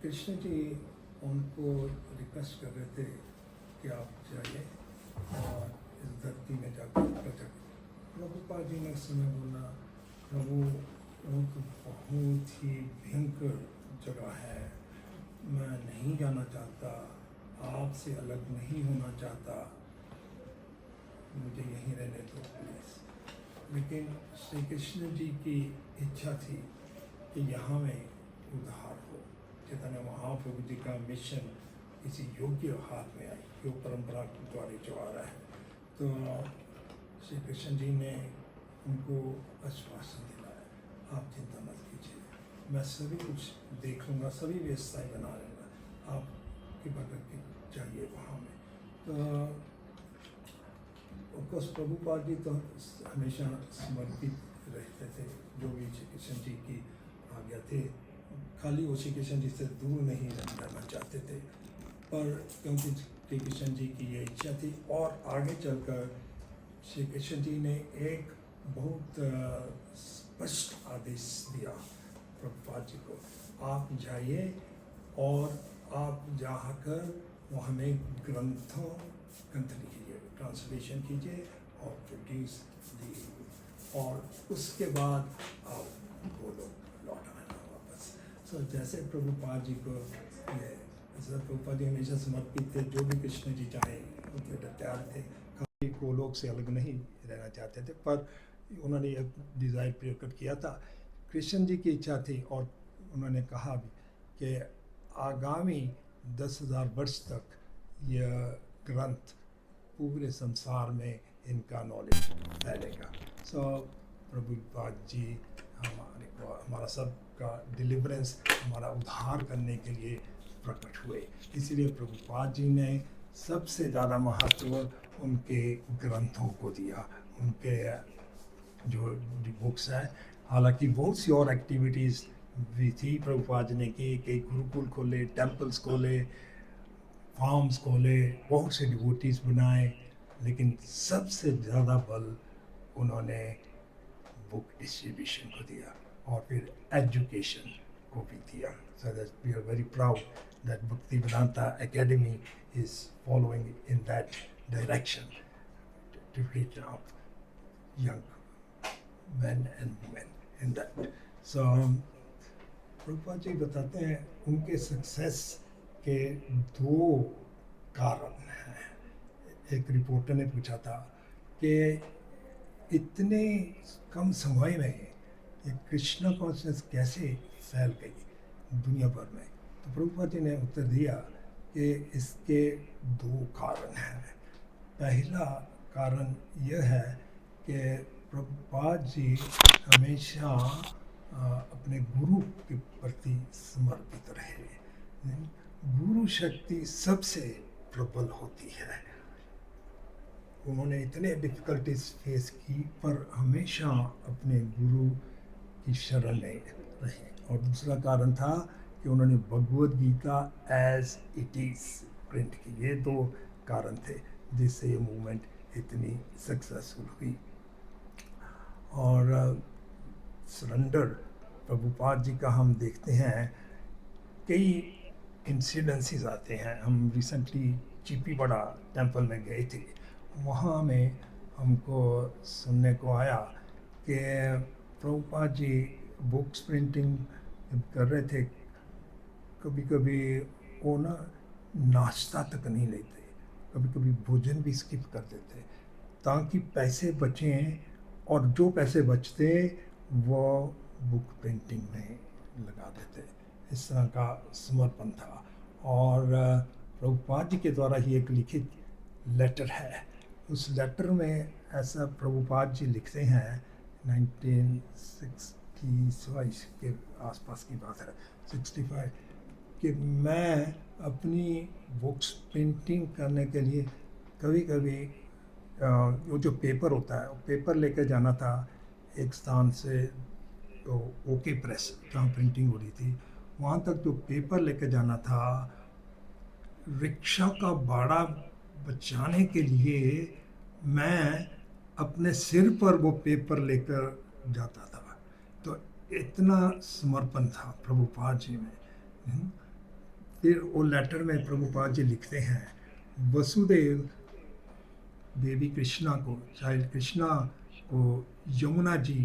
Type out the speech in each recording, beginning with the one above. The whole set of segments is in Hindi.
कृष्ण जी उनको रिक्वेस्ट कर रहे थे कि आप जाइए और इस धरती में जाकर प्रकट। प्रभुपाद जी ने उस समय बोला, प्रभु वो तो बहुत ही भयंकर जगह है, मैं नहीं जाना चाहता, आपसे अलग नहीं होना चाहता, मुझे यहीं रहने दो प्लीज़। लेकिन श्री कृष्ण जी की इच्छा थी कि यहाँ में उद्धार हो। चैतन्य महाप्रभु जी का मिशन किसी योग्य हाथ में आई, योग परंपरा द्वारा जो आ रहा है। तो श्री कृष्ण जी ने उनको आश्वासन दिलाया, आप चिंता मत कीजिए, मैं सभी कुछ देख लूँगा, सभी व्यवस्थाएं बना लूँगा, आप कृपा करके जाइए वहाँ में। तो ऑफकोर्स प्रभुपाद जी तो हमेशा समर्पित रहते थे, जो भी श्री कृष्ण जी की आज्ञा थे, खाली वो श्री कृष्ण जी से दूर नहीं रहना चाहते थे। पर क्योंकि श्री कृष्ण जी की ये इच्छा थी, और आगे चलकर श्री कृष्ण जी ने एक बहुत स्पष्ट आदेश दिया प्रभुपाद जी को, आप जाइए और आप जाकर वहाँ में ग्रंथ लिखिए, ट्रांसलेशन कीजिए और प्रोड्यूस दी, और उसके बाद आप बोलो लौट आना वापस। सो जैसे प्रभुपाद जी को ये प्रभुपाद जी हमेशा समर्पित थे, जो भी कृष्ण जी चाहे उनके तैयार थे, खाली गोलोक से अलग नहीं रहना चाहते थे। पर उन्होंने एक डिज़ायर प्रकट किया था, कृष्ण जी की इच्छा थी, और उन्होंने कहा भी कि आगामी 10,000 वर्ष तक यह ग्रंथ पूरे संसार में इनका नॉलेज फैलेगा। सो प्रभुपाद जी हमारा सब का डिलीवरेंस, हमारा उद्धार करने के लिए प्रकट हुए। इसलिए प्रभुपाद जी ने सबसे ज़्यादा महत्व उनके ग्रंथों को दिया, उनके जो बुक्स हैं। हालांकि बहुत सी और एक्टिविटीज़ भी थी प्रभुपाद जी ने की, कई गुरुकुल खोले, टेम्पल्स खोले, फार्म्स खोले, बहुत से डिवोटीज बनाए, लेकिन सबसे ज़्यादा बल उन्होंने बुक डिस्ट्रीब्यूशन को दिया और फिर एजुकेशन को भी दिया। So that we are very proud that Bhaktivedanta academy is following in that direction to reach out young men and women in that. So Prabhupada ji बताते हैं उनके सक्सेस के 2 कारण हैं। एक रिपोर्टर ने पूछा था कि इतने कम समय में ये कृष्ण कॉन्शियस कैसे फैल गई दुनिया भर में। तो प्रभुपाद जी ने उत्तर दिया कि इसके 2 कारण हैं। पहला कारण यह है कि प्रभुपाद जी हमेशा अपने गुरु के प्रति समर्पित रहे। गुरु शक्ति सबसे प्रबल होती है। उन्होंने इतने डिफ़िकल्टीज फेस की, पर हमेशा अपने गुरु की शरण में रहे। और दूसरा कारण था कि उन्होंने Bhagavad Gita as it is print की। ये 2 कारण थे जिससे ये मूवमेंट इतनी सक्सेसफुल हुई। और सरेंडर प्रभुपाद जी का हम देखते हैं, कई इंसिडेंसेस आते हैं। हम रिसेंटली चिपीबड़ा टेम्पल में गए थे, वहाँ में हमको सुनने को आया कि प्रभुपाद जी बुक्स प्रिंटिंग कर रहे थे, कभी कभी वो ना नाश्ता तक नहीं लेते, कभी कभी भोजन भी स्किप कर देते ताकि पैसे बचें, और जो पैसे बचते वो बुक प्रिंटिंग में लगा देते। इस तरह का समर्पण था। और प्रभुपाद जी के द्वारा ही एक लिखित लेटर है, उस लेटर में ऐसा प्रभुपाद जी लिखते हैं, 1965 के आसपास की बात है, 65, कि मैं अपनी बुक्स प्रिंटिंग करने के लिए कभी कभी वो जो पेपर होता है, वो पेपर लेकर जाना था एक स्थान से, तो ओके प्रेस जहाँ प्रिंटिंग हो रही थी, वहाँ तक जो पेपर लेकर जाना था, रिक्शा का भाड़ा बचाने के लिए मैं अपने सिर पर वो पेपर लेकर जाता था। तो इतना समर्पण था प्रभुपाद जी में। फिर वो लेटर में प्रभुपाद जी लिखते हैं, वसुदेव बेबी कृष्णा को, चाइल्ड कृष्णा को यमुना जी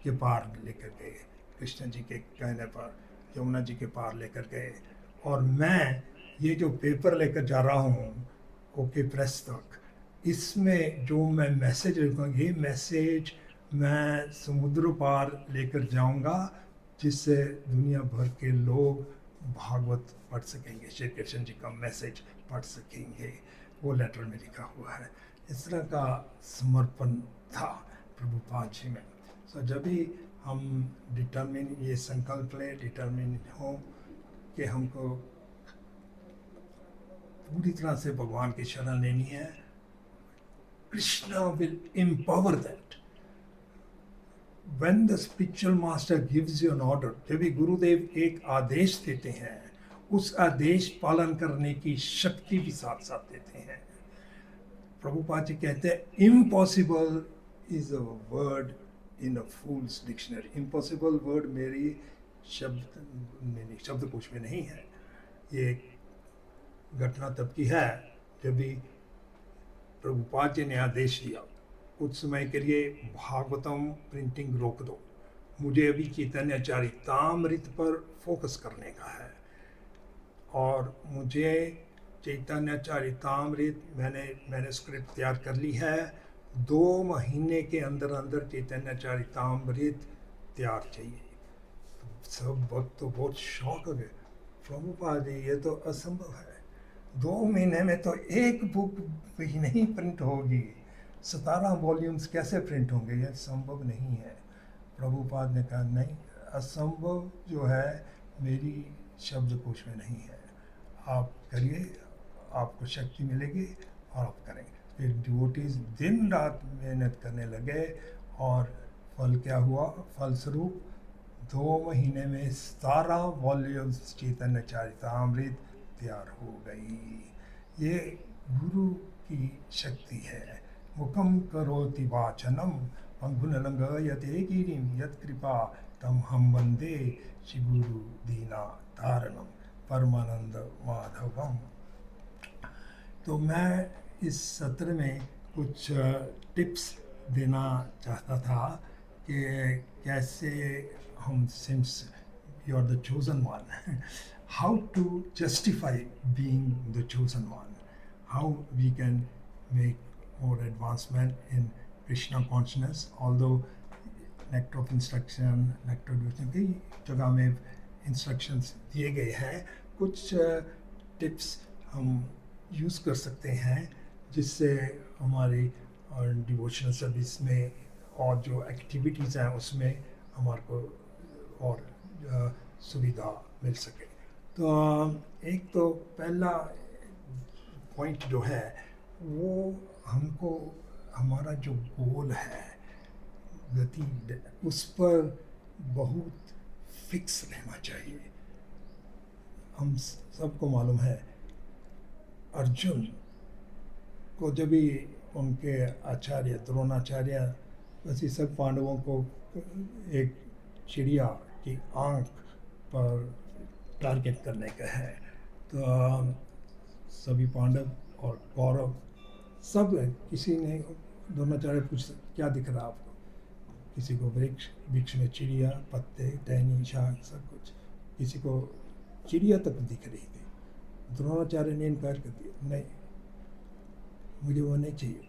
के पार लेकर गए, कृष्ण जी के कहने पर यमुना जी के पार लेकर गए, और मैं ये जो पेपर लेकर जा रहा हूँ ओके प्रेस तक, इसमें जो मैं मैसेज लिखूँगा, ये मैसेज मैं समुद्र पार लेकर जाऊँगा, जिससे दुनिया भर के लोग भागवत पढ़ सकेंगे, श्री कृष्ण जी का मैसेज पढ़ सकेंगे। वो लेटर में लिखा हुआ है। इस तरह का समर्पण था प्रभुपाद जी में। सो जब भी हम डिटर्मिन, ये संकल्प लें, डिटर्मिन हो कि हमको पूरी तरह से भगवान की शरण लेनी है, Krishna will empower that. When the spiritual master gives you an order, जब भी गुरुदेव एक आदेश देते हैं, उस आदेश पालन करने की शक्ति भी साथ साथ देते हैं। प्रभुपाद जी कहते हैं, impossible is a word in a fools dictionary. Impossible word मेरी शब्दकोश में नहीं है। ये घटना तब की है जब भी प्रभुपाद जी ने आदेश दिया, कुछ समय के लिए भागवतम प्रिंटिंग रोक दो, मुझे अभी चैतन्य चरितामृत पर फोकस करने का है, और मुझे चैतन्य चरितामृत मैंने स्क्रिप्ट तैयार कर ली है, 2 महीने के अंदर अंदर चैतन्य चरितामृत तैयार चाहिए। तो सब भक्त तो बहुत शौक हो गए, प्रभुपाद जी ये तो असंभव है, 2 महीने में तो एक बुक भी नहीं प्रिंट होगी, 17 वॉल्यूम्स कैसे प्रिंट होंगे, यह संभव नहीं है। प्रभुपाद ने कहा, नहीं, असंभव जो है मेरी शब्दकोश में नहीं है, आप करिए, आपको शक्ति मिलेगी और आप करेंगे। फिर डिवोटीज दिन रात मेहनत करने लगे, और फल क्या हुआ? फलस्वरूप 2 महीने में 17 वॉल्यूम्स चैतन्य चरितामृत तैयार हो गई। ये गुरु की शक्ति है। मुखम करोति वाचनम पंगुनलंघयते गिरिम यत्कृपा तम हम वंदे श्री गुरु दीना तारणम परमानंद माधवम। तो मैं इस सत्र में कुछ टिप्स देना चाहता था कि कैसे हम, since you are the chosen one, how to justify being the chosen one, how we can make more advancement in Krishna consciousness, although nectar of instruction, nectar devotion की जगह में instructions दिए गए हैं, कुछ tips हम use कर सकते हैं जिससे हमारी डिवोशनल सर्विस में और जो एक्टिविटीज़ हैं उसमें हमारे को और सुविधा मिल सके। तो एक तो पहला पॉइंट जो है वो हमको हमारा जो गोल है गति, उस पर बहुत फिक्स रहना चाहिए। हम सबको मालूम है अर्जुन को जब भी उनके आचार्य द्रोणाचार्य वैसे सब पांडवों को एक चिड़िया की आंख पर टारगेट करने का है, तो सभी पांडव और कौरव सब, किसी ने द्रोणाचार्य पूछा क्या दिख रहा आपको, किसी को वृक्ष में चिड़िया, पत्ते, टहनी, शाख सब कुछ, किसी को चिड़िया तक दिख रही थी। द्रोणाचार्य ने इनकार कर दिया, नहीं मुझे वो नहीं चाहिए।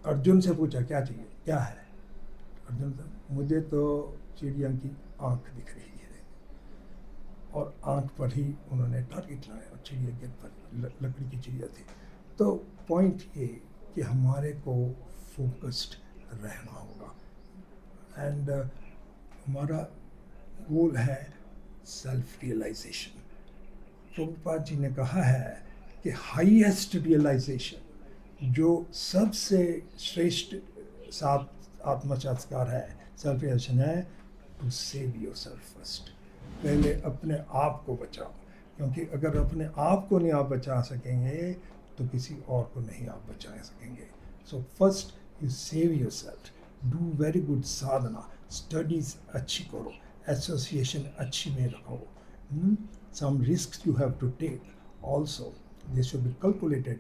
अर्जुन से पूछा क्या चाहिए, क्या है? अर्जुन से, मुझे तो चिड़िया की आंख दिख रही है, और आंख पर ही उन्होंने टारगेट लगाया और चिड़िया के पर लकड़ी की चिड़िया थी। तो पॉइंट ये कि हमारे को फोकस्ड रहना होगा, एंड हमारा गोल है सेल्फ रियलाइजेशन। प्रभुपाद जी ने कहा है कि हाईएस्ट रियलाइजेशन, जो सबसे श्रेष्ठ आत्मसाक्षात्कार है, सेल्फ रियलाइजेशन है, टू सेव योरसेल्फ फर्स्ट। पहले अपने आप को बचाओ, क्योंकि अगर अपने आप को नहीं आप बचा सकेंगे तो किसी और को नहीं आप बचा सकेंगे। So first you save yourself, do very good Sadhana, studies अच्छी करो, एसोसिएशन अच्छी में रखो, some risks you have to take also. There should be calculated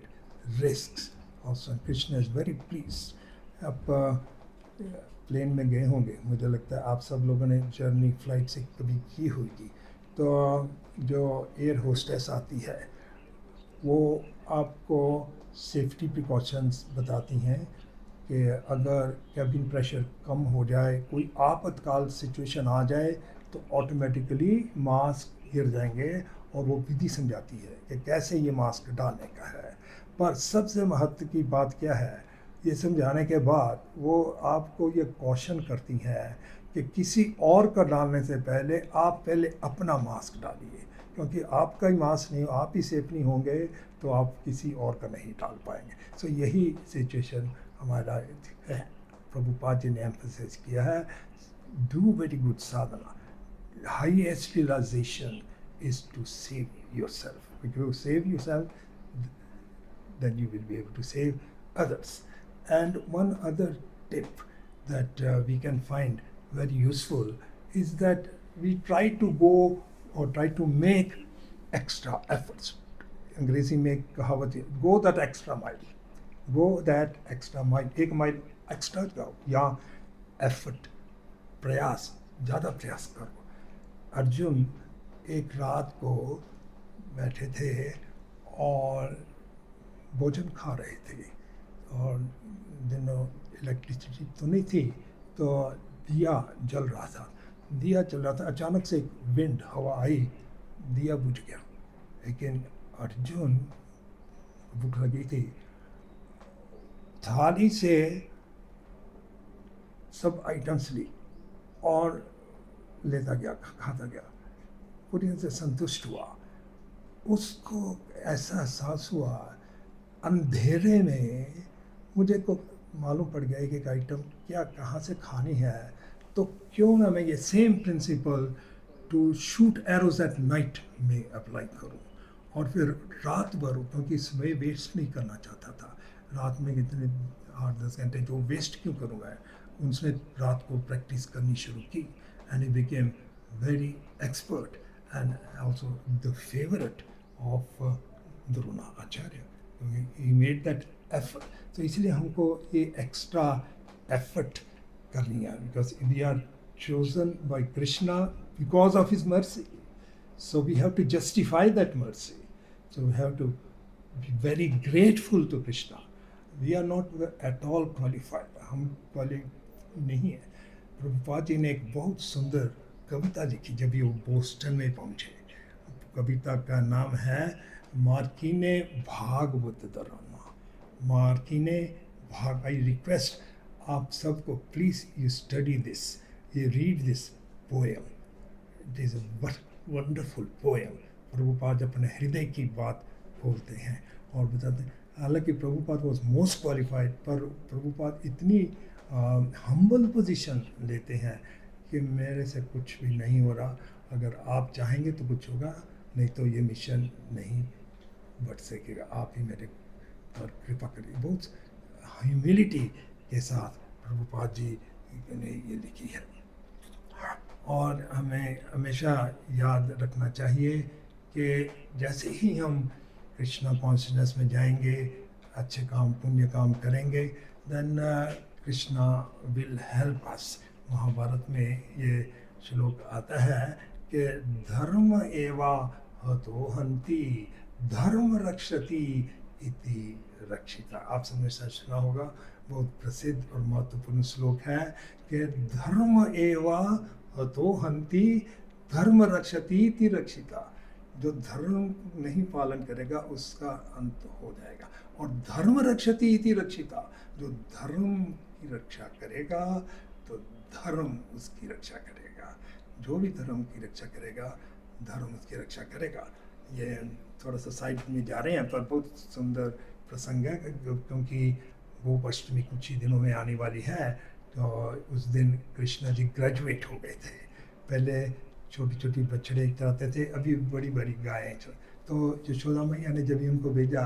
risks also. And Krishna is very pleased. आप प्लेन में गए होंगे, मुझे लगता है आप सब लोगों ने जर्नी फ्लाइट से कभी की होगी, तो जो एयर होस्टेस आती है वो आपको सेफ्टी प्रिकॉशंस बताती हैं कि अगर कैबिन प्रेशर कम हो जाए, कोई आपातकाल सिचुएशन आ जाए, तो ऑटोमेटिकली मास्क गिर जाएंगे और वो विधि समझाती है कि कैसे ये मास्क डालने का है। पर सबसे महत्व की बात क्या है, ये समझाने के बाद वो आपको ये कॉशन करती है कि किसी और का डालने से पहले आप पहले अपना मास्क डालिए, क्योंकि आपका ही मास्क नहीं, आप ही सेफ नहीं होंगे तो आप किसी और का नहीं डाल पाएंगे। सो यही सिचुएशन हमारा है। प्रभुपाद जी ने एम्फसाइज किया है, do very good sadhana, highest realization is to save yourself. If you save yourself, then you will be able to save others. And one other tip that we can find very useful is that we try to go or try to make extra efforts. अंग्रेजी में कहावत है, go that extra mile. Go that extra mile. एक माइल एक्स्ट्रा जाओ या एफर्ट, प्रयास, ज़्यादा प्रयास करो। अर्जुन एक रात को बैठे थे और भोजन खा रहे थे और दिनों इलेक्ट्रिसिटी तो नहीं थी, तो दिया जल रहा था। अचानक से एक विंड, हवा आई, दिया बुझ गया। लेकिन अर्जुन भूख लगी थी, थाली से सब आइटम्स ली और लेता गया, खाता गया, पूरी तरह से संतुष्ट हुआ। उसको ऐसा एहसास हुआ, अंधेरे में मुझे को मालूम पड़ गया कि एक आइटम क्या कहाँ से खानी है, तो क्यों ना मैं ये same principle to shoot arrows at night में अप्लाई करूं। और फिर रात भर, क्योंकि समय वेस्ट नहीं करना चाहता था, रात में कितने 8-10 घंटे जो वेस्ट क्यों करूँगा, उनसे रात को प्रैक्टिस करनी शुरू की। And he became very expert and also the favorite of Dronacharya. He made that effort. तो इसलिए हमको ये extra effort करनी है, because we are chosen by Krishna because of his mercy. So we have to justify that mercy. So we have to be very grateful to Krishna. We are not at all qualified. हम qualified नहीं है। प्रभुपाद जी ने एक बहुत सुंदर कविता लिखी जब ये बोस्टन में पहुँचे। कविता का नाम है मार्किने भागवत दरमा। मार्किने भाग, आई रिक्वेस्ट आप सबको, please you study this, you read this poem. It is a wonderful poem. Prabhupada अपने हृदय की बात बोलते हैं और बताते हैं। हालांकि प्रभुपाद वॉज मोस्ट क्वालिफाइड, पर प्रभुपाद इतनी हम्बल पोजीशन लेते हैं कि मेरे से कुछ भी नहीं हो रहा, अगर आप चाहेंगे तो कुछ होगा, नहीं तो ये मिशन नहीं बढ़ सकेगा, आप ही मेरे पर कृपा करिए। बहुत ह्यूमिलिटी के साथ प्रभुपाद जी ने ये लिखी है। और हमें हमेशा याद रखना चाहिए कि जैसे ही हम कृष्णा कॉन्शियसनेस में जाएंगे, अच्छे काम पुण्य काम करेंगे, then Krishna will help us. Mahabharata में ये श्लोक आता है कि धर्म एवा हतो हन्ति धर्म रक्षति इति रक्षिता। आप सबने शायद सुना होगा, बहुत प्रसिद्ध और महत्वपूर्ण श्लोक है कि धर्म एवा हतो हन्ति धर्म रक्षति इति रक्षिता। जो धर्म नहीं पालन करेगा उसका अंत हो जाएगा। और धर्म रक्षति इति रक्षिता, जो धर्म की रक्षा करेगा तो धर्म उसकी रक्षा करेगा। जो भी धर्म की रक्षा करेगा, धर्म उसकी रक्षा करेगा। ये थोड़ा सा साइड में जा रहे हैं, पर बहुत सुंदर प्रसंग है, क्योंकि वो अष्टमी कुछ ही दिनों में आने वाली है। तो उस दिन कृष्णा जी ग्रेजुएट हो गए थे। पहले छोटी छोटी बछड़े चराते थे, अभी बड़ी बड़ी गायें। तो यशोदा मैया ने जब उनको भेजा,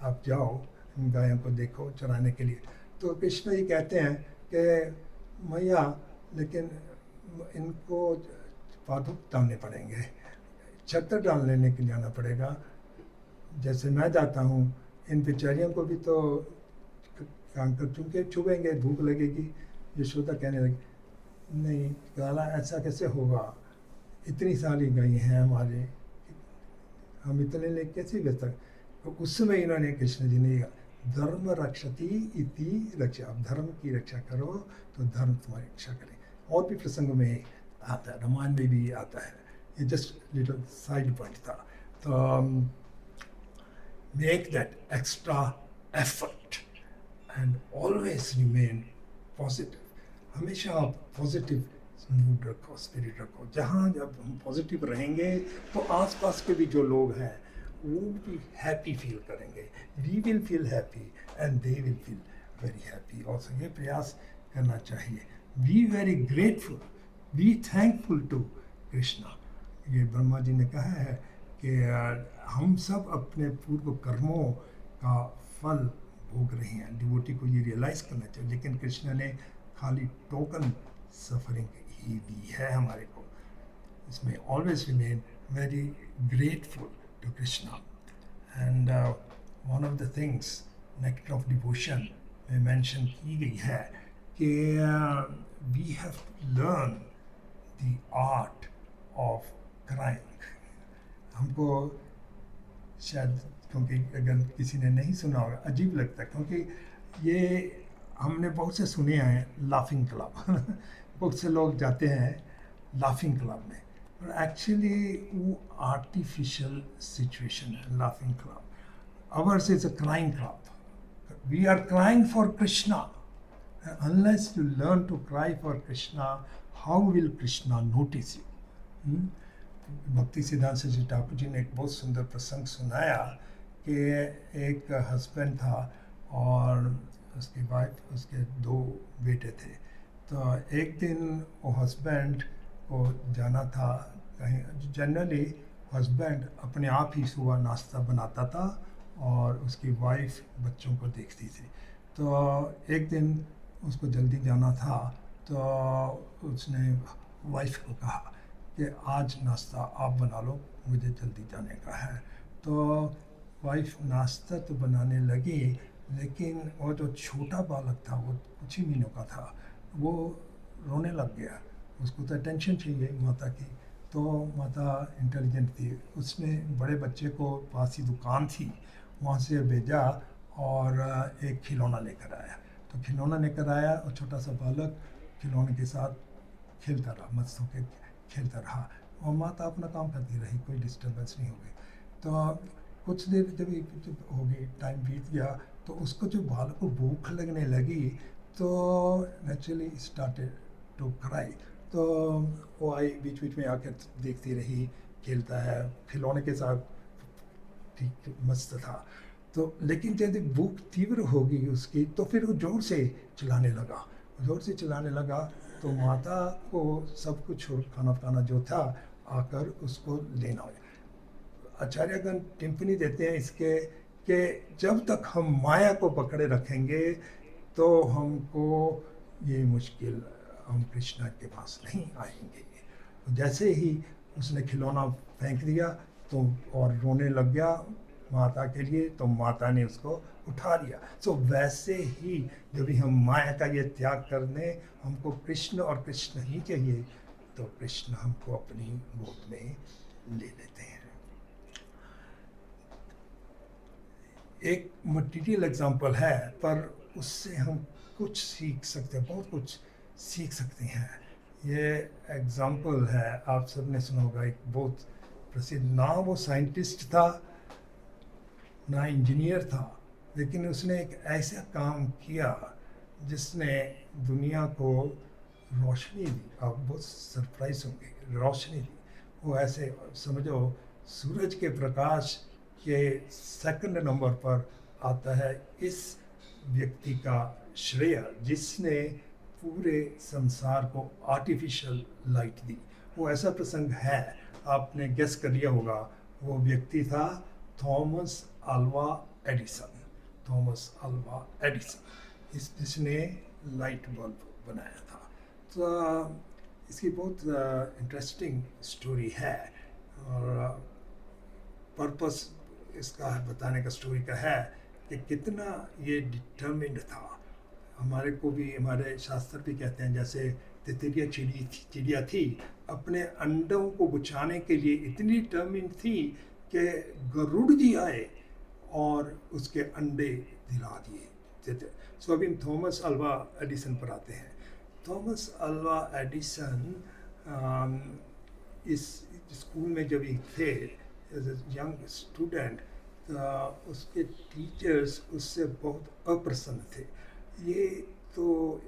आप जाओ इन गायों को देखो चराने के लिए, तो कृष्ण जी कहते हैं कि मैया लेकिन इनको पादुक डालने पड़ेंगे, छतर डाल लेने के जाना पड़ेगा। जैसे मैं जाता हूँ, इन बेचारियों को भी तो काम कर, चूँकि छुएंगे भूख लगेगी। यशोदा कहने लगी, नहीं काला, ऐसा कैसे होगा, इतनी सारी गायें हैं हमारे, हम इतने ले कैसे बेच सकते। तो उस समय इन्होंने कृष्ण जी ने धर्म रक्षति इति रक्षा, आप धर्म की रक्षा करो तो धर्म तुम्हारी रक्षा करे। और भी प्रसंग में आता है, रामायण में भी आता है। ये जस्ट लिटिल साइड पॉइंट था। तो make that extra effort and always remain positive. हमेशा आप पॉजिटिव मूड रखो, स्पिरिट रखो। जहाँ जब हम पॉजिटिव रहेंगे तो आसपास के भी जो लोग हैं वो भी हैप्पी फील करेंगे। We will feel happy and they will feel very happy. और ये प्रयास करना चाहिए। Be very grateful, be thankful to Krishna. ये ब्रह्मा जी ने कहा है कि हम सब अपने पूर्व कर्मों का फल भोग रहे हैं। डिवोटी को ये रियलाइज करना चाहिए। लेकिन कृष्ण ने खाली टोकन सफरिंग ही दी है हमारे को। इसमें always remain very grateful to Krishna. And one of the things nectar of devotion में mention की गई है कि we have to learn the art of crying. हमको शायद, क्योंकि अगर किसी ने नहीं सुना होगा अजीब लगता है, क्योंकि ये हमने बहुत से सुने हैं लाफिंग क्लब बहुत से लोग जाते हैं लाफिंग क्लब में, एक्चुअली वो आर्टिफिशियल सिचुएशन है laughing club. Ours is a crying club. We are crying for Krishna. Unless you learn to cry for Krishna, how will Krishna notice you. Bhakti Siddhanta Saraswati Thakur ji ने एक बहुत सुंदर प्रसंग सुनाया कि एक हस्बैंड था और उसकी वाइफ, उसके 2 बेटे थे। तो एक दिन वो हस्बैंड को जाना था कहीं। जनरली हस्बैंड अपने आप ही सुबह नाश्ता बनाता था और उसकी वाइफ बच्चों को देखती थी। तो एक दिन उसको जल्दी जाना था, तो उसने वाइफ को कहा कि आज नाश्ता आप बना लो, मुझे जल्दी जाने का है। तो वाइफ नाश्ता तो बनाने लगी, लेकिन वो जो छोटा बालक था, वो कुछ ही महीनों का था, वो रोने लग गया। उसको तो अटेंशन चाहिए माता की। तो माता इंटेलिजेंट थी, उसने बड़े बच्चे को, पास ही दुकान थी, वहाँ से भेजा और एक खिलौना लेकर आया। तो खिलौना लेकर आया और छोटा सा बालक खिलौने के साथ खेलता रहा, मस्त होकर खेलता रहा और माता अपना काम करती रही, कोई डिस्टर्बेंस नहीं हो गई। तो कुछ देर जब हो गई, टाइम बीत गया, तो उसको जो बालक को भूख लगने लगी तो नेचुरली स्टार्टेड टू क्राई। तो वो आई, बीच बीच में आकर देखती रही, खेलता है खिलौने के साथ, ठीक मस्त था। तो लेकिन जब भूख तीव्र होगी उसकी, तो फिर वो ज़ोर से चिल्लाने लगा। ज़ोर से चिल्लाने लगा तो माता को सब कुछ खाना पकाना जो था आकर उसको लेना हो। आचार्यगण टिप्पणी देते हैं इसके कि जब तक हम माया को पकड़े रखेंगे तो हमको ये मुश्किल, हम कृष्णा के पास नहीं आएंगे। तो जैसे ही उसने खिलौना फेंक दिया तो और रोने लग गया माता के लिए, तो माता ने उसको उठा लिया। सो वैसे ही जब भी हम माया का ये त्याग करने, हमको कृष्ण और कृष्ण ही चाहिए, तो कृष्ण हमको अपनी गोद में ले लेते हैं। एक मटीरियल एग्जाम्पल है, पर उससे हम कुछ सीख सकते हैं, बहुत कुछ सीख सकते हैं। ये एग्जाम्पल है, आप सबने सुना होगा, एक बहुत प्रसिद्ध, ना वो साइंटिस्ट था ना इंजीनियर था, लेकिन उसने एक ऐसा काम किया जिसने दुनिया को रोशनी दी। आप बहुत सरप्राइज होंगे, रोशनी दी। वो ऐसे समझो, सूरज के प्रकाश के सेकंड नंबर पर आता है इस व्यक्ति का श्रेय जिसने पूरे संसार को आर्टिफिशियल लाइट दी। वो ऐसा प्रसंग है, आपने गेस कर लिया होगा, वो व्यक्ति था Thomas Alva Edison. Thomas Alva Edison जिसने लाइट बल्ब बनाया था। तो इसकी बहुत इंटरेस्टिंग स्टोरी है। और पर्पस इसका बताने का स्टोरी का है कि कितना ये डिटर्मिन्ड था। हमारे को भी हमारे शास्त्र भी कहते हैं, जैसे तितलियाँ चिड़िया थी, अपने अंडों को बचाने के लिए इतनी डिटर्मिन्ड थी कि गरुड़ जी आए और उसके अंडे दिला दिए। सो अभी हम थॉमस अल्वा एडिसन पर आते हैं। थॉमस अल्वा एडिसन इस स्कूल में जब ही थे एज ए यंग स्टूडेंट, उसके टीचर्स उससे बहुत अप्रसन्न थे। ये तो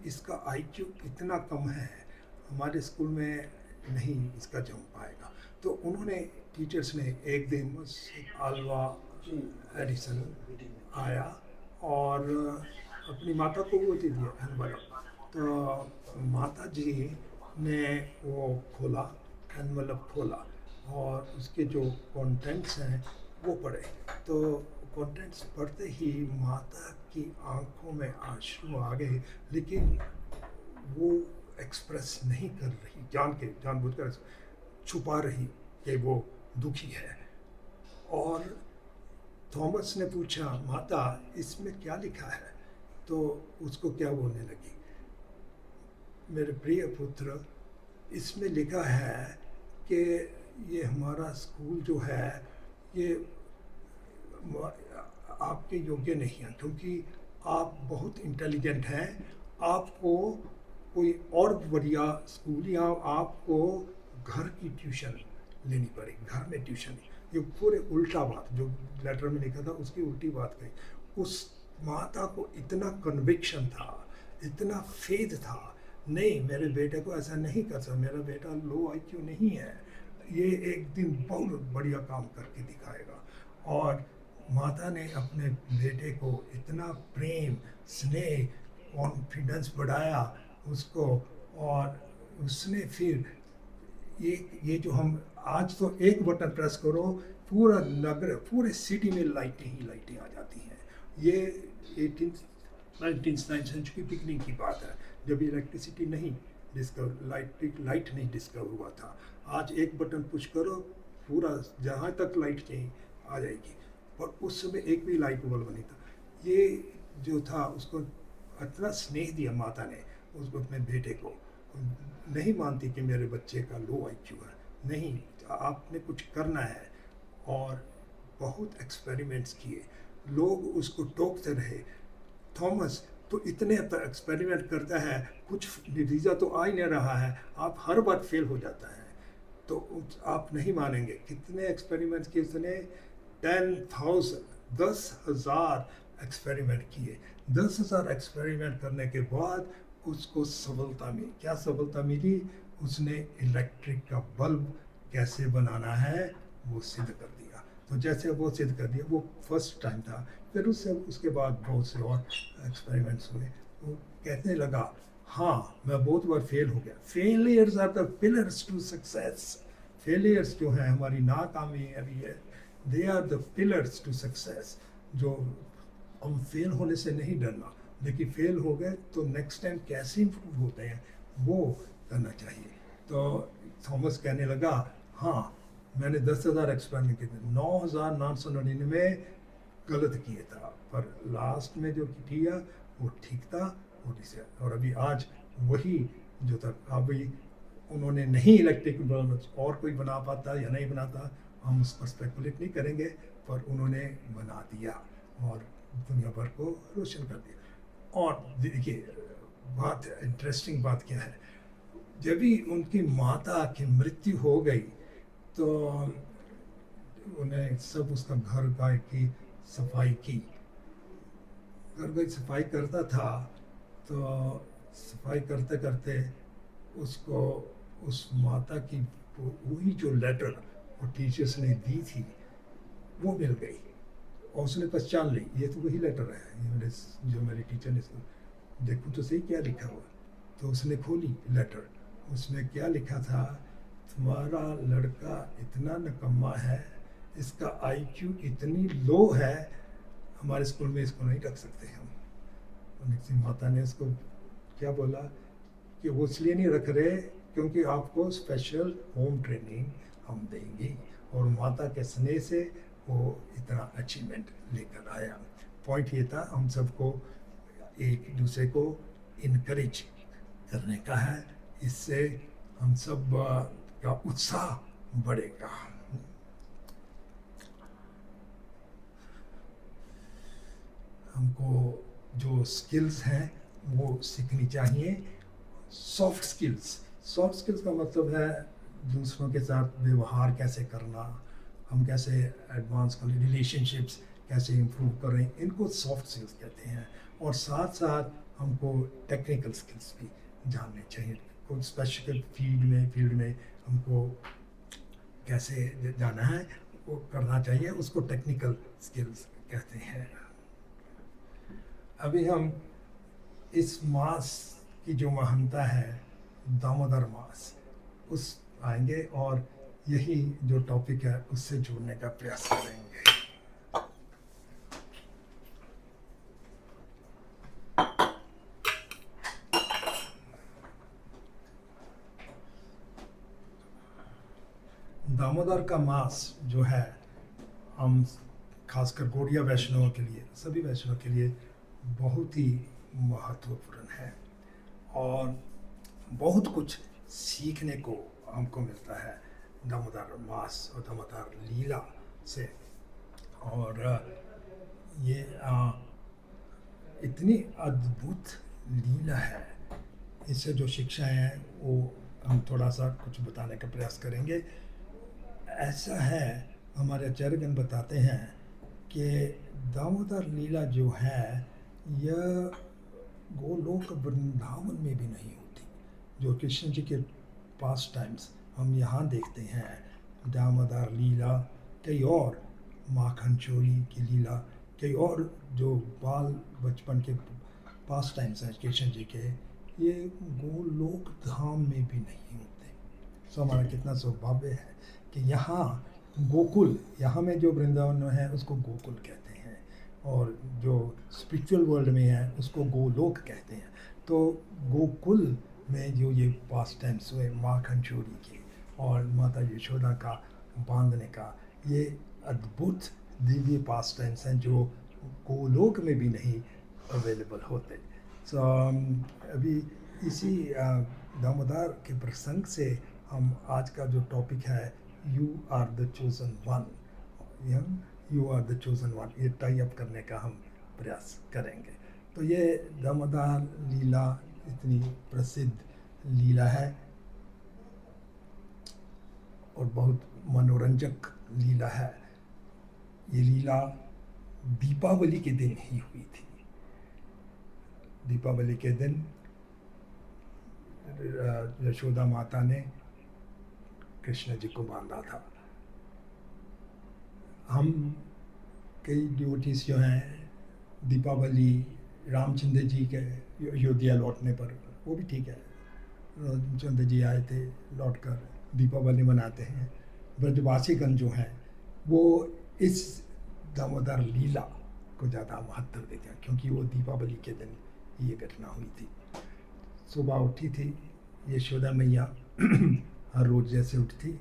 इसका आईक्यू इतना कम है, हमारे स्कूल में नहीं इसका जम पाएगा। तो उन्होंने टीचर्स ने एक दिन अल्वा एडिसन आया और अपनी माता को वो दे दिया एनवलप। तो माता जी ने वो खोला, एनवलप खोला और उसके जो कंटेंट्स हैं वो पढ़े। तो कंटेंट्स पढ़ते ही माता की आंखों में आंसू आ गए, लेकिन वो एक्सप्रेस नहीं कर रही, जानबूझकर छुपा रही कि वो दुखी है। और थॉमस ने पूछा, माता इसमें क्या लिखा है? तो उसको क्या बोलने लगी, मेरे प्रिय पुत्र, इसमें लिखा है कि ये हमारा स्कूल जो है ये आपके योग्य नहीं है, क्योंकि आप बहुत इंटेलिजेंट हैं। आपको कोई और बढ़िया स्कूल या आपको घर की ट्यूशन लेनी पड़ेगी, घर में ट्यूशन। ये पूरे उल्टा बात जो लेटर में लिखा था उसकी उल्टी बात कही। उस माता को इतना कन्विक्शन था, इतना फेथ था, नहीं मेरे बेटे को ऐसा नहीं कर सकता, मेरा बेटा लो आईक्यू नहीं है, ये एक दिन बहुत बढ़िया काम करके दिखाएगा। और माता ने अपने बेटे को इतना प्रेम, स्नेह, कॉन्फिडेंस बढ़ाया उसको। और उसने फिर ये जो हम आज तो एक बटन प्रेस करो पूरा नगर, पूरे सिटी में लाइटें ही लाइटें आ जाती हैं। ये 19th सेंचुरी की बिगनिंग की बात है, जब इलेक्ट्रिसिटी नहीं लाइट नहीं डिस्कवर हुआ था। आज एक बटन पुश करो, पूरा जहाँ तक लाइट चाहिए आ जाएगी, पर उस समय एक भी लाइट बल्ब नहीं था। ये जो था उसको इतना स्नेह दिया माता ने उसको, अपने बेटे को। नहीं मानती कि मेरे बच्चे का लो आईक्यू है, नहीं, आपने कुछ करना है। और बहुत एक्सपेरिमेंट्स किए, लोग उसको टोकते रहे, थॉमस तो इतने एक्सपेरिमेंट करता है, कुछ नतीजा तो आ ही नहीं रहा है, आप हर बार फेल हो जाता है। तो आप नहीं मानेंगे कितने एक्सपेरिमेंट्स किए उसने, 10,000 एक्सपेरिमेंट किए। 10,000 एक्सपेरिमेंट करने के बाद उसको सफलता मिली। क्या सफलता मिली? उसने इलेक्ट्रिक का बल्ब कैसे बनाना है वो सिद्ध कर दिया। तो जैसे वो सिद्ध कर दिया, वो फर्स्ट टाइम था। फिर उसके बाद बहुत से और एक्सपेरिमेंट्स हुए। वो कहने लगा, हाँ मैं बहुत बार फेल हो गया। Failures are the pillars to success. Failures जो है हमारी नाकामयाबी है, they are the pillars to success. जो हम फेल होने से नहीं डरना, लेकिन फेल हो गए तो नेक्स्ट टाइम कैसे इम्प्रूव होते हैं वो करना चाहिए। तो थॉमस कहने लगा, हाँ मैंने 10,000 एक्सपेरिमेंट किए थे, 9,999 गलत किए था, पर लास्ट में जो किया वो ठीक था। और अभी आज वही जो था, अभी उन्होंने नहीं इलेक्ट्रिक बल्ब और कोई बना पाता या नहीं बनाता, हम उस पर स्पेकुलेट नहीं करेंगे, पर उन्होंने बना दिया और दुनिया भर को रोशन कर दिया। और देखिए बात, इंटरेस्टिंग बात क्या है, जब भी उनकी माता की मृत्यु हो गई तो उन्हें सब उसका घर गाय की सफाई की। घर की सफाई करता था, तो सफाई करते करते उसको उस माता की वही जो लेटर वो टीचर्स ने दी थी वो मिल गई, और उसने पहचान ली ये तो वही लेटर है, ये जो मेरे टीचर ने, देखो तो सही क्या लिखा हुआ। तो उसने खोली लेटर, उसमें क्या लिखा था, तुम्हारा लड़का इतना निकम्मा है, इसका आईक्यू इतनी लो है, हमारे स्कूल में इसको नहीं रख सकते हम। माता ने उसको क्या बोला कि वो इसलिए नहीं रख रहे क्योंकि आपको स्पेशल होम ट्रेनिंग, हम देंगे। और माता के स्नेह से वो इतना अचीवमेंट लेकर आया। पॉइंट ये था, हम सबको एक दूसरे को इनकरेज करने का है, इससे हम सब का उत्साह बढ़ेगा। हमको जो स्किल्स हैं वो सीखनी चाहिए। सॉफ्ट स्किल्स का मतलब है दूसरों के साथ व्यवहार कैसे करना, हम कैसे एडवांस कर रिलेशनशिप्स कैसे इम्प्रूव कर रहे हैं, इनको सॉफ्ट स्किल्स कहते हैं। और साथ साथ हमको टेक्निकल स्किल्स भी जानने चाहिए। कुछ स्पेसिफिक फील्ड में हमको कैसे जाना है वो करना चाहिए, उसको टेक्निकल स्किल्स कहते हैं। अभी हम इस मास की जो महानता है, दामोदर मास, उस आएंगे और यही जो टॉपिक है उससे जुड़ने का प्रयास करेंगे। दामोदर का मास जो है, हम खासकर गौड़िया वैष्णवों के लिए, सभी वैष्णवों के लिए बहुत ही महत्वपूर्ण है और बहुत कुछ सीखने को हमको मिलता है दामोदर मास और दामोदर लीला से। और ये इतनी अद्भुत लीला है, इससे जो शिक्षा है वो हम थोड़ा सा कुछ बताने का प्रयास करेंगे। ऐसा है, हमारे आचार्यगण बताते हैं कि दामोदर लीला जो है यह गोलोक वृंदावन में भी नहीं होती। जो कृष्ण जी के पास टाइम्स हम यहाँ देखते हैं, दामोदर लीला, कई और माखन चोरी की लीला, कई और जो बाल बचपन के पास टाइम्स हैं कृष्ण जी के, ये गोलोक धाम में भी नहीं होते। सो हमारा कितना सौभाग्य है कि यहाँ गोकुल, यहाँ में जो वृंदावन है उसको गोकुल कहते हैं, और जो स्पिरिचुअल वर्ल्ड में है उसको गोलोक कहते हैं। तो गोकुल में जो ये पास टाइम्स हुए माखन चोरी के और माता यशोदा का बांधने का, ये अद्भुत दिव्य पास टाइम्स हैं जो गोलोक में भी नहीं अवेलेबल होते। सो अभी इसी दामोदर के प्रसंग से हम आज का जो टॉपिक है, you are the chosen one, you are the chosen one, ये टाई अप करने का हम प्रयास करेंगे। तो ये दामोदर लीला इतनी प्रसिद्ध लीला है और बहुत मनोरंजक लीला है। ये लीला दीपावली के दिन ही हुई थी। दीपावली के दिन यशोदा माता ने कृष्ण जी को बांधा था। हम कई डिवोटीज जो हैं, दीपावली रामचंद्र जी के अयोध्या लौटने पर, वो भी ठीक है, रामचंद्र जी आए थे, लौट कर दीपावली मनाते हैं। ब्रजवासीगण जो हैं वो इस दामोदर लीला को ज़्यादा महत्व देते हैं, क्योंकि वो दीपावली के दिन ये घटना हुई थी। सुबह उठी थी यशोदा मैया हर रोज़ जैसे उठती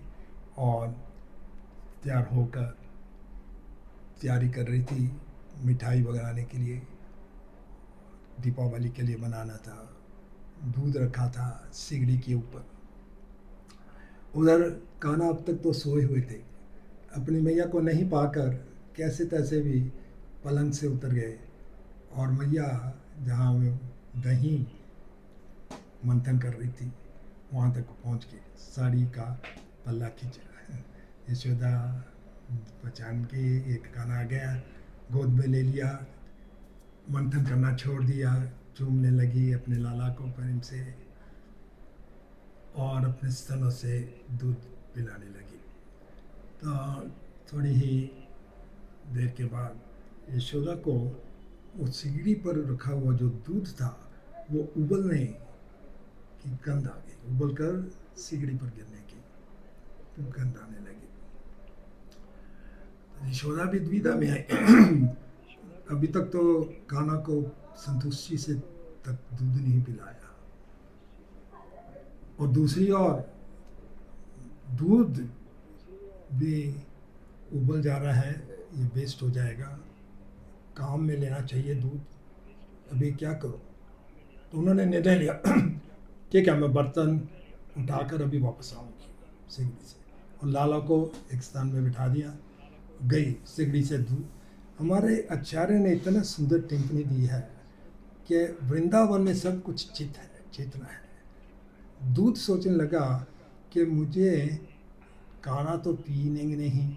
और तैयार होकर तैयारी कर रही थी मिठाई बनाने के लिए, दीपावली के लिए बनाना था। दूध रखा था सिगड़ी के ऊपर। उधर कान्हा अब तक तो सोए हुए थे, अपनी मैया को नहीं पाकर कैसे तैसे भी पलंग से उतर गए और मैया जहाँ दही मंथन कर रही थी वहाँ तक पहुँच के साड़ी का पल्ला खींचा। यशोदा पहचान के एक कान्हा आ गया, गोद में ले लिया, मंथन करना छोड़ दिया, चूमने लगी अपने लाला को प्रेम से और अपने स्तनों से दूध पिलाने लगी। तो थोड़ी ही देर के बाद यशोदा को वो सिगड़ी पर रखा हुआ जो दूध था वो उबलने की गंध आ गई, उबल कर सिगड़ी पर गिरने की गंध आने लगी। यशोदा भी द्विधा में आई। अभी तक तो कान्हा को संतुष्टि से तक दूध नहीं पिलाया, और दूसरी ओर दूध भी उबल जा रहा है, ये वेस्ट हो जाएगा, काम में लेना चाहिए दूध, अभी क्या करूं? तो उन्होंने निर्णय लिया ठीक है, मैं बर्तन उठाकर अभी वापस आऊँगी सिगड़ी से, और लाला को एक स्थान में बिठा दिया, गई सिगड़ी से दूध। हमारे आचार्य ने इतना सुंदर टिप्पणी दी है कि वृंदावन में सब कुछ चित है, चेतना है। दूध सोचने लगा कि मुझे काढ़ा तो पीने नहीं,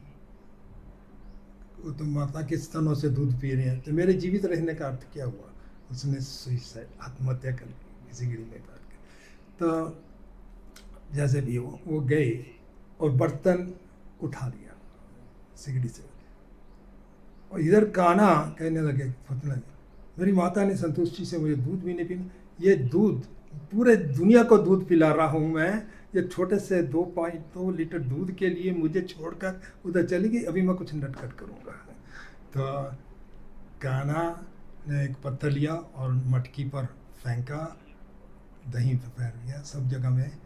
वो तो माता के स्तनों से दूध पी रहे हैं, तो मेरे जीवित रहने का अर्थ क्या हुआ? उसने सुसाइड, आत्महत्या कर ली सिगड़ी में बैठ के। तो जैसे भी वो गए और बर्तन उठा लिया सिगड़ी से, और इधर कान्हा कहने लगे, फटने लगे, मेरी माता ने संतुष्टि से मुझे दूध भी नहीं पीना, ये दूध पूरे दुनिया को दूध पिला रहा हूँ मैं, ये छोटे से 2.2 लीटर दूध के लिए मुझे छोड़कर उधर चली गई, अभी मैं कुछ नटखट करूँगा। तो कान्हा ने एक पत्थर लिया और मटकी पर फेंका, दही पर फैल गया सब जगह में,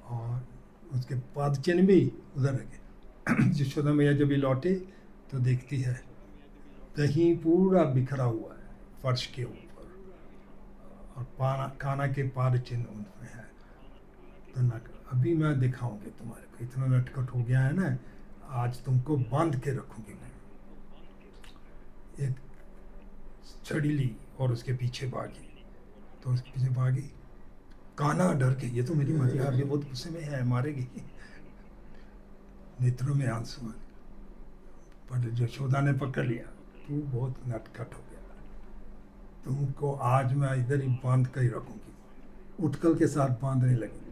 और उसके पाद चिन्ह भी उधर रह गए। यशोदा मैया जब भी लौटे तो देखती है दही पूरा बिखरा हुआ है फर्श के ऊपर, और कान्हा के पाद चिन्ह उनमें है। तो अभी मैं दिखाऊंगी तुम्हारे को, इतना नटखट हो गया है ना, आज तुमको बांध के रखूंगी मैं। एक छड़ी ली और उसके पीछे भागी, तो उसके पीछे भागी, कान्हा डर के, ये तो मेरी मरिया अभी बहुत गुस्से में है, मारेगी, नेत्रों में आंसू आ, पर यशोदा ने पकड़ लिया, तू बहुत नटखट हो गया, तुमको आज मैं इधर ही बांध कर ही रखूंगी। उठकल के साथ बांधने लगी,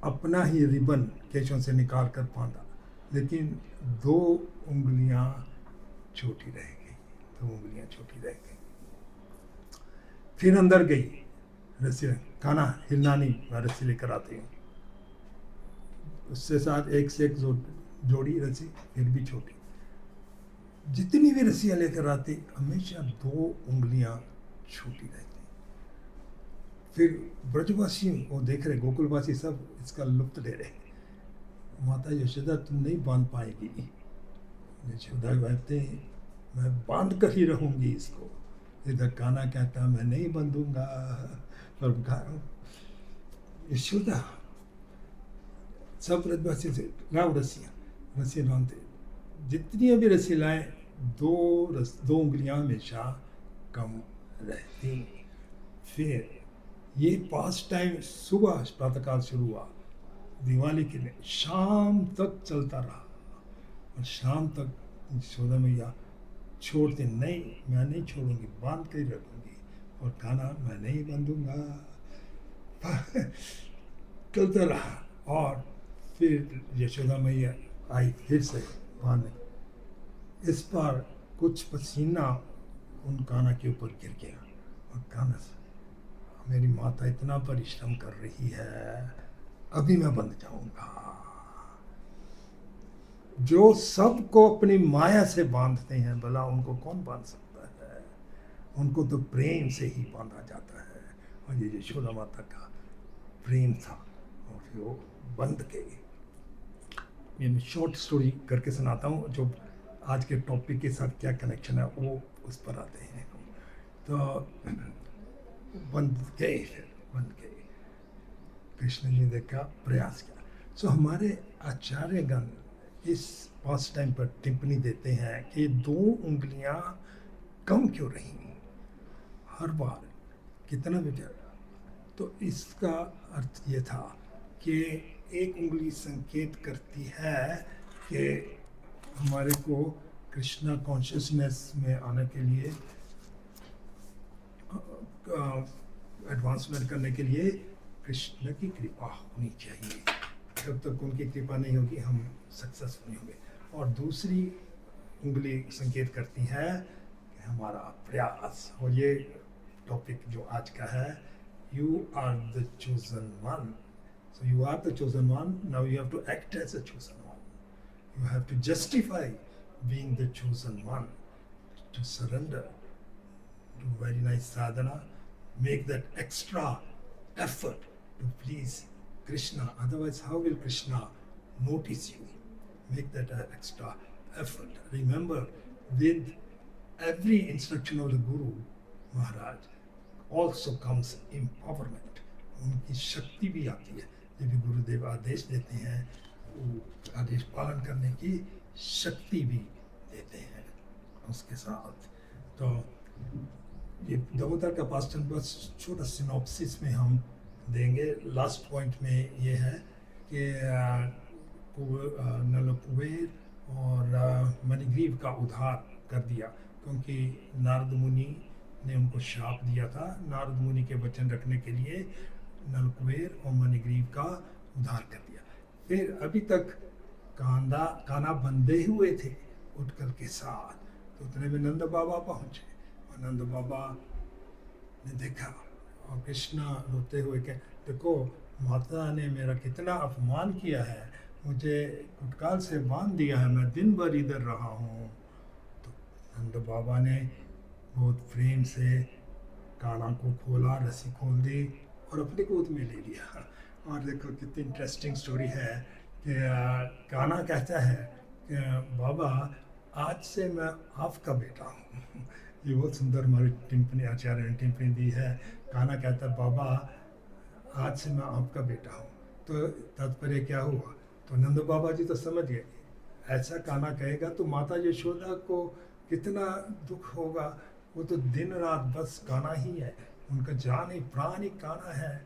अपना ही रिबन केशों से निकाल कर बांधा, लेकिन 2 उंगलियां छोटी रह गई, 2 उंगलियां छोटी रह गई। फिर अंदर गई रस्सी, कान्हा हिलना नहीं, मैं रस्सी लेकर आती हूँ। उससे साथ एक से एक जोड़ी रस्सी, फिर भी छोटी। जितनी भी रस्सियाँ लेकर आती, हमेशा 2 उंगलियां छोटी रहती। फिर ब्रजवासी वो देख रहे, गोकुलवासी सब इसका लुत्फ ले रहे, माता यशोदा तुम नहीं बांध पाएगी। यशोदा कहते मैं बांध कर ही रहूंगी इसको। इधर कान्हा कहता मैं नहीं बंधूंगा, पर यशोदा सब ब्रजवासी से लाओ रस्सी बांधते, जितनी भी रस्सी लाए 2 उंगलियां हमेशा कम रहती। फिर ये पास टाइम सुबह प्रातःकाल शुरू हुआ, दिवाली के लिए शाम तक चलता रहा, और शाम तक यशोदा मैया छोड़ते नहीं, मैं नहीं छोड़ूंगी, बांध कर ही रखूंगी, और कान्हा मैं नहीं बंधूंगा। चलता रहा, और फिर यशोदा मैया आई फिर से बांधने। इस बार कुछ पसीना उन कान्हा के ऊपर गिर गया, और कान्हा से, मेरी माता इतना परिश्रम कर रही है, अभी मैं बंध जाऊंगा। जो सबको अपनी माया से बांधते हैं, भला उनको कौन बांध सकता है? उनको तो प्रेम से ही बांधा जाता है, और ये यशोदा माता का प्रेम था, और फिर वो बंध गई। ये मैं शॉर्ट स्टोरी करके सुनाता हूँ, जो आज के टॉपिक के साथ क्या कनेक्शन है वो उस पर आते हैं। तो बंध गए, फिर बंध गए, कृष्ण जी ने का प्रयास किया। सो हमारे आचार्यगण इस पास टाइम पर टिप्पणी देते हैं कि 2 उंगलियां कम क्यों रही हर बार, कितना विचार। तो इसका अर्थ ये था कि एक उंगली संकेत करती है कि हमारे को कृष्णा कॉन्शियसनेस में आने के लिए, एडवांसमेंट करने के लिए कृष्ण की कृपा होनी चाहिए। जब तक उनकी कृपा नहीं होगी हम सक्सेस नहीं होंगे। और दूसरी उंगली संकेत करती है कि हमारा प्रयास। और ये टॉपिक जो आज का है, you are the chosen one. So you are the chosen one, now you have to act as a chosen one. You have to justify being the chosen one, to surrender, do very nice sadhana, make that extra effort to please Krishna. Otherwise, how will Krishna notice you? make that extra effort. Remember, with every instruction of the Guru Maharaj also comes empowerment. उनकी शक्ति भी आती है जब भी गुरुदेव आदेश देते हैं, वो आदेश पालन करने की शक्ति भी देते हैं उसके साथ। तो ये दामोदर का पास्ट टेंस बस छोटा सिनॉप्सिस में हम देंगे। लास्ट पॉइंट में ये है कि नल कुबेर और मणिग्रीव का उद्धार कर दिया, क्योंकि नारद मुनि ने उनको शाप दिया था। नारद मुनि के वचन रखने के लिए नल कुबेर और मणिग्रीव का उद्धार कर दिया। फिर अभी तक काना बंधे हुए थे उठकल के साथ, तो उतने में नंद बाबा पहुँचे और नंद बाबा ने देखा और कृष्णा रोते हुए कहे, देखो माता ने मेरा कितना अपमान किया है, मुझे कुटकाल से बांध दिया है, मैं दिन भर इधर रहा हूँ। तो नंद बाबा ने बहुत प्रेम से काना को खोला, रस्सी खोल दी और अपने गोद में ले लिया। और देखो कितनी इंटरेस्टिंग स्टोरी है कि काना कहता है कि बाबा आज से मैं आपका बेटा हूँ। ये बहुत सुंदर हमारे टिम्पनी आचार्य ने टिप्पणी दी है। काना कहता है बाबा आज से मैं आपका बेटा हूँ। तो तात्पर्य क्या हुआ? तो नंद बाबा जी तो समझ गए, ऐसा काना कहेगा तो माता यशोदा को कितना दुख होगा। वो तो दिन रात बस काना ही है, उनका जान ही प्राण ही काना है,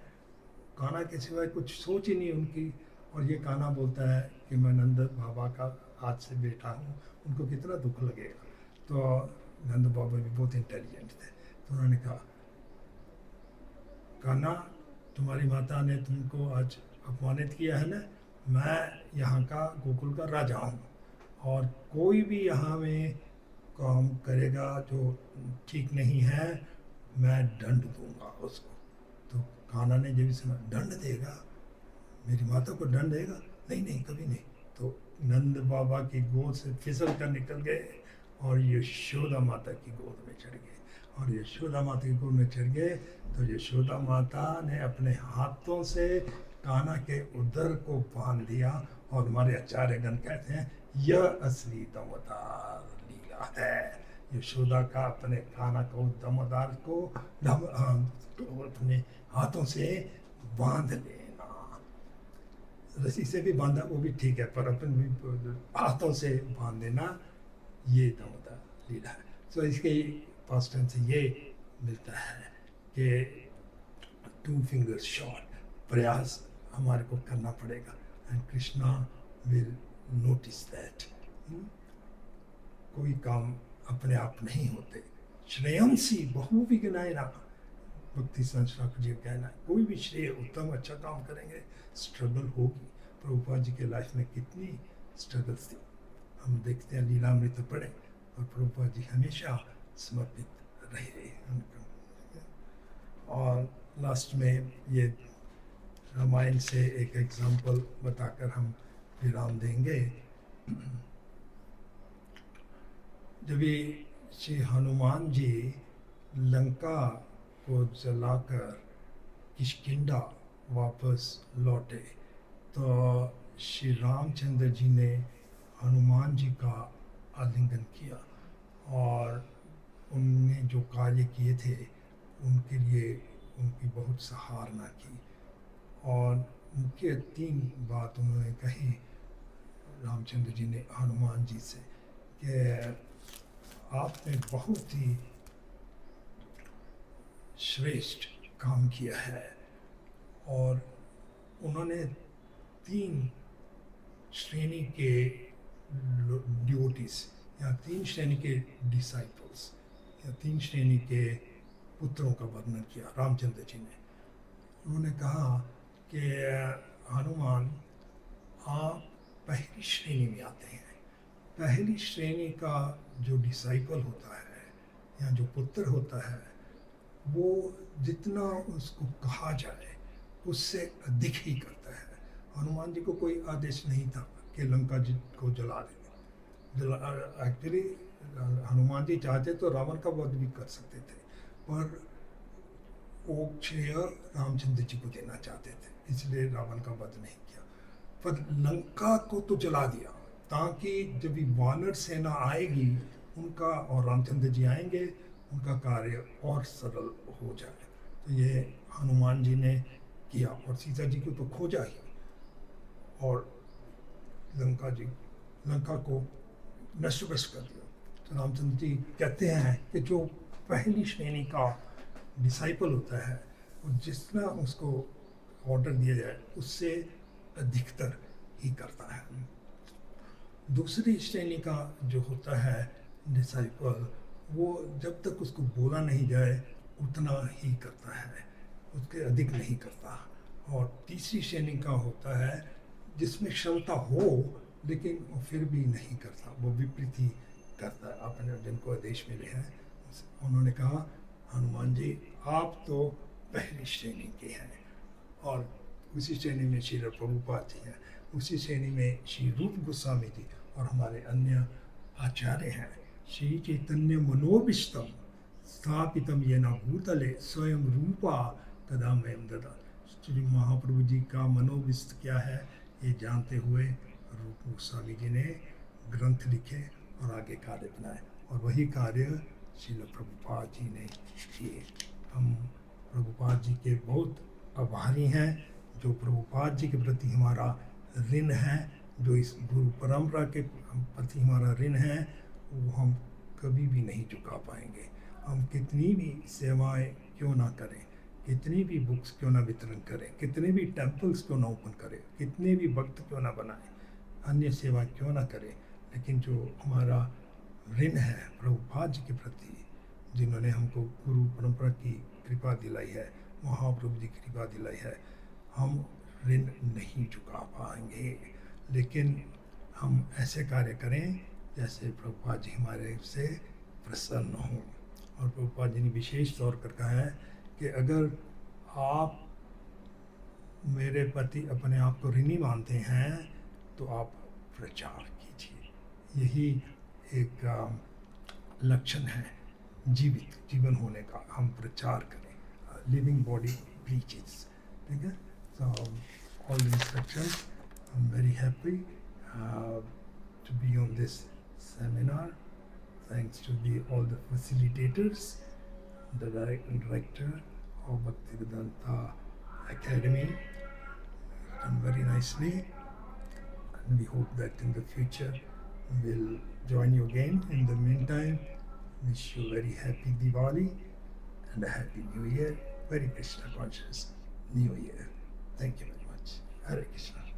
काना के सिवाय कुछ सोच ही नहीं उनकी। और ये काना बोलता है कि मैं नंद बाबा का आज से बेटा हूँ, उनको कितना दुख लगेगा। तो नंद बाबा भी बहुत इंटेलिजेंट थे, तो उन्होंने कहा काना तुम्हारी माता ने तुमको आज अपमानित किया है ना, मैं यहाँ का गोकुल का राजा हूँ और कोई भी यहाँ में काम करेगा जो ठीक नहीं है मैं दंड दूंगा उसको। तो काना ने जब सुना दंड देगा, मेरी माता को दंड देगा, नहीं नहीं कभी नहीं। तो नंद बाबा की गोद से फिसल कर निकल गए और यशोदा माता की गोद में चढ़ गए। और यशोदा माता की गोद में चढ़ गए तो यशोदा माता ने अपने हाथों से काना के उदर को बांध दिया। और हमारे आचार्यगण कहते हैं यह असली दामोदर लीला है, यशोदा का अपने काना को दामोदर को अपने हाथों से बांध लेना। रस्सी से भी बांधा वो भी ठीक है, पर अपने हाथों से बांध देना ये दामोदर लीला है। तो इसके पास्ट टेंस से ये मिलता है कि 2 fingers short, प्रयास हमारे को करना पड़ेगा and Krishna will notice that. कोई काम अपने आप नहीं होते, श्रेयंसी बहु विघ्नाय ना, भक्ति संस्था का जी कहना है, कोई भी श्रेय उत्तम अच्छा काम करेंगे स्ट्रगल होगी। प्रभुपाद जी के लाइफ में कितनी स्ट्रगल्स थी हम देखते हैं, लीलामृत पढ़े और प्रभुपाद जी हमेशा समर्पित रहे उनको। और लास्ट में ये रामायण से एक एग्जाम्पल बताकर हम विराम देंगे। जब श्री हनुमान जी लंका को जलाकर किष्किंधा वापस लौटे तो श्री रामचंद्र जी ने हनुमान जी का आलिंगन किया और उनने जो कार्य किए थे उनके लिए उनकी बहुत सराहना की। और मुख्य 3 बात उन्होंने कही रामचंद्र जी ने हनुमान जी से कि आपने बहुत ही श्रेष्ठ काम किया है। और उन्होंने 3 श्रेणी के ड्यूटीज या 3 श्रेणी के डिसाइपल्स या 3 श्रेणी के पुत्रों का वर्णन किया रामचंद्र जी ने। उन्होंने कहा कि हनुमान आप पहली श्रेणी में आते हैं। पहली श्रेणी का जो डिसाइपल होता है या जो पुत्र होता है वो जितना उसको कहा जाए उससे अधिक ही करता है। हनुमान जी को कोई आदेश नहीं था कि लंका जी को जला दें। एक्चुअली हनुमान जी चाहते तो रावण का वध भी कर सकते थे, पर वो श्रेय रामचंद्र जी को देना चाहते थे, इसलिए रावण का वध नहीं किया। पर लंका को तो जला दिया, ताकि जब भी वानर सेना आएगी उनका और रामचंद्र जी आएंगे, उनका कार्य और सरल हो जाए। तो ये हनुमान जी ने किया और सीता जी को तो खोजा ही, और लंका को नष्ट कर दिया। तो रामचंद्र जी कहते हैं कि जो पहली श्रेणी का डिसाइपल होता है, और जितना उसको ऑर्डर दिया जाए उससे अधिकतर ही करता है। दूसरी श्रेणी का जो होता है डिसाइपल, वो जब तक उसको बोला नहीं जाए उतना ही करता है, उसके अधिक नहीं करता। और तीसरी श्रेणी का होता है जिसमें क्षमता हो लेकिन वो फिर भी नहीं करता, वो विपरीत ही करता है। आपने जिनको आदेश मिले हैं उन्होंने कहा, हनुमान जी आप तो पहली श्रेणी के हैं, और उसी श्रेणी में श्री प्रभुपाद जी हैं, उसी श्रेणी में श्री रूप गोस्वामी जी और हमारे अन्य आचार्य हैं। श्री चैतन्य मनोविष्टम स्थापितम येन भूतले स्वयं रूपा तदा मयम ददा। श्री महाप्रभु जी का मनोविष्ट क्या है ये जानते हुए रूप गोस्वामी जी ने ग्रंथ लिखे और आगे कार्य बनाए, और वही कार्य श्रील प्रभुपाद जी ने किए। हम प्रभुपाद जी के बहुत आभारी हैं, जो प्रभुपाद जी के प्रति हमारा ऋण है, जो इस गुरु परंपरा के प्रति हमारा ऋण है, वो हम कभी भी नहीं चुका पाएंगे। हम कितनी भी सेवाएं क्यों ना करें, कितनी भी बुक्स क्यों ना वितरण करें, कितने भी टेम्पल्स क्यों ना ओपन करें, कितने भी भक्त क्यों ना बनाएं, अन्य सेवा क्यों ना करें, लेकिन जो हमारा ऋण है प्रभुपाद जी के प्रति, जिन्होंने हमको गुरु परंपरा की कृपा दिलाई है, महाप्रभु जी की कृपा दिलाई है, हम ऋण नहीं चुका पाएंगे। लेकिन हम ऐसे कार्य करें जैसे प्रभुपाद जी हमारे से प्रसन्न हों। और प्रभुपाद जी ने विशेष तौर पर कहा है कि अगर आप मेरे प्रति अपने आप को ऋणी मानते हैं तो आप प्रचार कीजिए। यही एक लक्षण है जीवित जीवन होने का, हम प्रचार करें। लिविंग बॉडी प्रीचेस, ठीक है। So all instructions, I am very happy to be on this seminar. Thanks to all the facilitators, the director of Bhaktivedanta Academy, done very nicely, and we hope that in the future we'll join you again. In the meantime, wish you very happy Diwali and a happy New Year, very Krishna conscious New Year. Thank you very much. Hare Krishna.